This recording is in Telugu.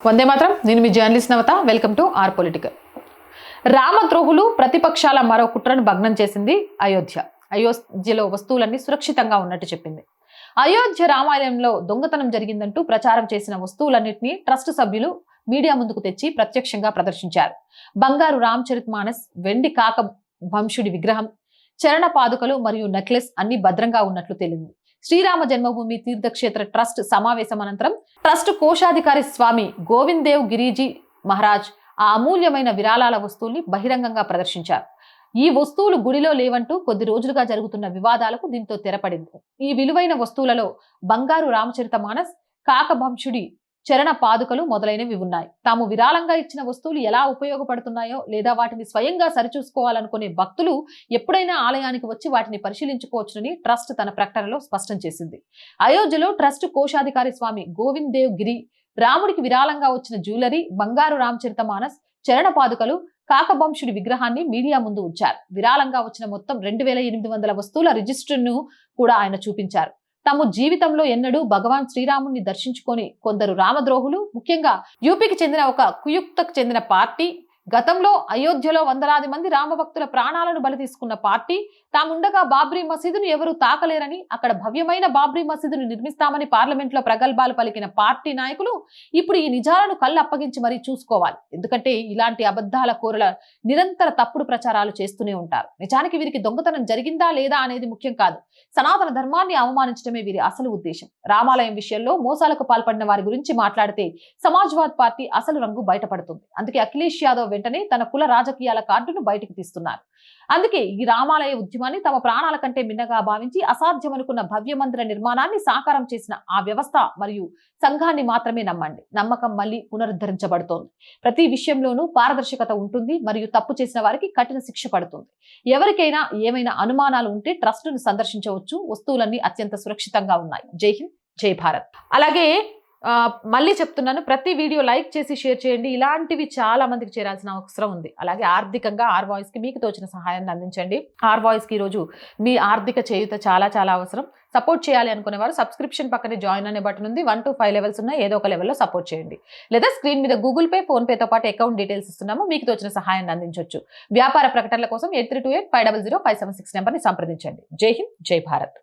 వందే మాత్రం. నేను మీ journalist Navata. Welcome to our political. రామద్రోహులు ప్రతిపక్షాల మరో కుట్రను భగ్నం చేసింది అయోధ్య. అయోధ్యలో వస్తువులన్నీ సురక్షితంగా ఉన్నట్టు చెప్పింది. అయోధ్య రామాలయంలో దొంగతనం జరిగిందంటూ ప్రచారం చేసిన వస్తువులన్నింటినీ ట్రస్ట్ సభ్యులు మీడియా ముందుకు తెచ్చి ప్రత్యక్షంగా ప్రదర్శించారు. బంగారు రామచరిత్ మానస్, వెండి కాక వంశుడి విగ్రహం, చరణ పాదుకలు మరియు నెక్లెస్ అన్ని భద్రంగా ఉన్నట్లు తేలింది. శ్రీరామ జన్మభూమి తీర్థక్షేత్ర ట్రస్ట్ సమావేశం అనంతరం ట్రస్ట్ కోశాధికారి స్వామి గోవింద్ దేవ్ గిరిజీ మహారాజ్ ఆ అమూల్యమైన విరాళాల వస్తువుల్ని బహిరంగంగా ప్రదర్శించారు. ఈ వస్తువులు గుడిలో లేవంటూ కొద్ది రోజులుగా జరుగుతున్న వివాదాలకు దీంతో తెరపడింది. ఈ విలువైన వస్తువులలో బంగారు రామచరిత మానస్, కాకభంశుడి చరణ పాదుకలు మొదలైనవి ఉన్నాయి. తాము విరాళంగా ఇచ్చిన వస్తువులు ఎలా ఉపయోగపడుతున్నాయో లేదా వాటిని స్వయంగా సరిచూసుకోవాలనుకునే భక్తులు ఎప్పుడైనా ఆలయానికి వచ్చి వాటిని పరిశీలించుకోవచ్చునని ట్రస్ట్ తన ప్రకటనలో స్పష్టం చేసింది. అయోధ్యలో ట్రస్ట్ కోశాధికారి స్వామి గోవింద్ దేవ్ గిరి రాముడికి విరాళంగా వచ్చిన జ్యువెలరీ, బంగారు రామచరిత మానస్, చరణ పాదుకలు, కాకభంశుడి విగ్రహాన్ని మీడియా ముందు ఉంచారు. విరాళంగా వచ్చిన మొత్తం 2800 వస్తువుల రిజిస్టర్ను కూడా ఆయన చూపించారు. తాము జీవితంలో ఎన్నడూ భగవాన్ శ్రీరాముని దర్శించుకొని కొందరు రామద్రోహులు, ముఖ్యంగా యూపీకి చెందిన ఒక కుయుక్తకు చెందిన పార్టీ, గతంలో అయోధ్యలో వందలాది మంది రామభక్తుల ప్రాణాలను బలి తీసుకున్న పార్టీ, తాముండగా బాబ్రీ మసీదును ఎవరూ తాకలేరని, అక్కడ భవ్యమైన బాబ్రీ మసీదును నిర్మిస్తామని పార్లమెంట్లో ప్రగల్భాలు పలికిన పార్టీ నాయకులు ఇప్పుడు ఈ నిజాలను కళ్ళు అప్పగించి మరీ చూసుకోవాలి. ఎందుకంటే ఇలాంటి అబద్ధాల కోరల నిరంతర తప్పుడు ప్రచారాలు చేస్తూనే ఉంటారు. నిజానికి వీరికి దొంగతనం జరిగిందా లేదా అనేది ముఖ్యం కాదు. సనాతన ధర్మాన్ని అవమానించడమే వీరి అసలు ఉద్దేశం. రామాలయం విషయంలో మోసాలకు పాల్పడిన వారి గురించి మాట్లాడితే సమాజ్వాద్ పార్టీ అసలు రంగు బయటపడుతుంది. అందుకే అఖిలేష్ యాదవ్ వెంటనే తన కుల రాజకీయాల కార్డును బయటకు తీస్తున్నారు. అందుకే ఈ రామాలయ ఉద్యమాన్ని తమ ప్రాణాల కంటే మిన్నగా భావించి అసాధ్యమనుకున్న భవ్య మందిర నిర్మాణాన్ని సాకారం చేసిన ఆ వ్యవస్థ మరియు సంఘాన్ని మాత్రమే నమ్మండి. నమ్మకం మళ్ళీ పునరుద్ధరించబడుతోంది. ప్రతి విషయంలోనూ పారదర్శకత ఉంటుంది మరియు తప్పు చేసిన వారికి కఠిన శిక్ష పడుతుంది. ఎవరికైనా ఏమైనా అనుమానాలు ఉంటే ట్రస్టును సందర్శించవచ్చు. వస్తువులన్నీ అత్యంత సురక్షితంగా ఉన్నాయి. జై హింద్, జై భారత్. అలాగే మళ్ళీ చెప్తున్నాను, ప్రతి వీడియో లైక్ చేసి షేర్ చేయండి. ఇలాంటివి చాలా మందికి చేరాల్సిన అవసరం ఉంది. అలాగే ఆర్థికంగా ఆర్ వాయిస్ కి మీకు తోచిన సహాయాన్ని అందించండి. ఆర్ వాయిస్ కి ఈరోజు మీ ఆర్థిక చేయూత చాలా చాలా అవసరం. సపోర్ట్ చేయాలి అనుకునేవారు సబ్స్క్రిప్షన్ పక్కనే జాయిన్ అనే బటన్ ఉంది. 1 to 5 లెవెల్స్ ఉన్నాయి. ఏదో ఒక లెవెల్లో సపోర్ట్ చేయండి. లేదా స్క్రీన్ మీద గూగుల్ పే, ఫోన్ పేతో పాటు అకౌంట్ డీటెయిల్స్ ఇస్తున్నాము. మీకు తోచిన సహాయాన్ని అందించవచ్చు. వ్యాపార ప్రకటనల కోసం 8328500576 నెంబర్ని సంప్రదించండి. జై హింద్, జై భారత్.